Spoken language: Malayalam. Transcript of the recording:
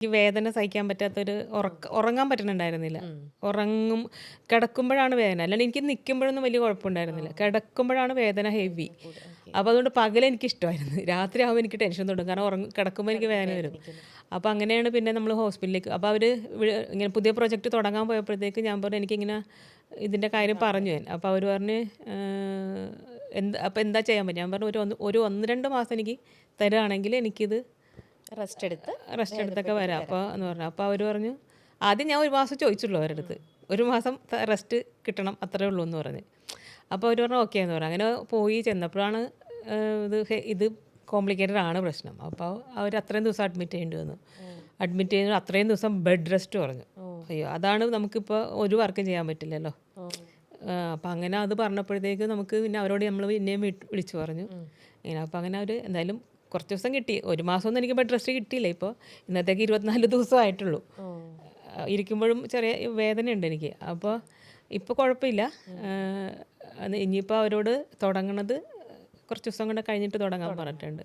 എനിക്ക് വേദന സഹിക്കാൻ പറ്റാത്തൊരു ഉറങ്ങാൻ പറ്റുന്നുണ്ടായിരുന്നില്ല. കിടക്കുമ്പോഴാണ് വേദന. അല്ലാണ്ട് എനിക്ക് നിൽക്കുമ്പോഴൊന്നും വലിയ കുഴപ്പമുണ്ടായിരുന്നില്ല. കിടക്കുമ്പോഴാണ് വേദന ഹെവി. അപ്പോൾ അതുകൊണ്ട് പകൽ എനിക്കിഷ്ടമായിരുന്നു. രാത്രി ആകുമ്പോൾ എനിക്ക് ടെൻഷൻ തുടങ്ങും. കാരണം കിടക്കുമ്പോൾ എനിക്ക് വേദന വരും. അപ്പോൾ അങ്ങനെയാണ് പിന്നെ നമ്മൾ ഹോസ്പിറ്റലിലേക്ക്. അപ്പോൾ അവർ ഇങ്ങനെ പുതിയ പ്രൊജക്റ്റ് തുടങ്ങാൻ പോയപ്പോഴത്തേക്ക് ഞാൻ പറഞ്ഞു എനിക്കിങ്ങനെ ഇതിൻ്റെ കാര്യം പറഞ്ഞു ഞാൻ. അപ്പോൾ അവർ പറഞ്ഞ് അപ്പോൾ എന്താ ചെയ്യാൻ പറ്റും. ഞാൻ പറഞ്ഞു ഒരു 1-2 മാസം എനിക്ക് തരുകയാണെങ്കിൽ എനിക്കിത് റെസ്റ്റ് എടുത്തൊക്കെ വരാം അപ്പോൾ എന്ന് പറഞ്ഞു. അപ്പോൾ അവർ പറഞ്ഞു ആദ്യം ഞാൻ 1 മാസം ചോദിച്ചുള്ളൂ അവരുടെ അടുത്ത്. 1 മാസം റെസ്റ്റ് കിട്ടണം അത്രേ ഉള്ളൂ എന്ന് പറഞ്ഞ്. അപ്പോൾ അവർ പറഞ്ഞു ഓക്കെ എന്ന് പറഞ്ഞു. അങ്ങനെ പോയി ചെന്നപ്പോഴാണ് ഇത് കോംപ്ലിക്കേറ്റഡ് ആണ് പ്രശ്നം. അപ്പോൾ അവർ അത്രയും ദിവസം അഡ്മിറ്റ് ചെയ്യേണ്ടി വന്നു. അഡ്മിറ്റ് ചെയ്യുന്ന അത്രയും ദിവസം ബെഡ് റെസ്റ്റ് പറഞ്ഞു. അയ്യോ അതാണ് നമുക്കിപ്പോൾ ഒരു വർക്കും ചെയ്യാൻ പറ്റില്ലല്ലോ. അപ്പം അങ്ങനെ അത് പറഞ്ഞപ്പോഴത്തേക്ക് നമുക്ക് പിന്നെ അവരോട് നമ്മൾ പിന്നെയും വിളിച്ചു പറഞ്ഞു ഇങ്ങനെ. അപ്പം അങ്ങനെ അവർ എന്തായാലും കുറച്ച് ദിവസം കിട്ടി. 1 മാസമൊന്നും എനിക്ക് ബെഡ് റെസ്റ്റ് കിട്ടിയില്ല. ഇപ്പോൾ ഇന്നത്തേക്ക് 24 ദിവസമായിട്ടുള്ളൂ. ഇരിക്കുമ്പോഴും ചെറിയ വേദനയുണ്ട് എനിക്ക്. അപ്പോൾ ഇപ്പോൾ കുഴപ്പമില്ല. ഇനിയിപ്പോൾ അവരോട് തുടങ്ങണത് കുറച്ച് ദിവസം കൂടെ കഴിഞ്ഞിട്ട് തുടങ്ങാൻ പറഞ്ഞിട്ടുണ്ട്.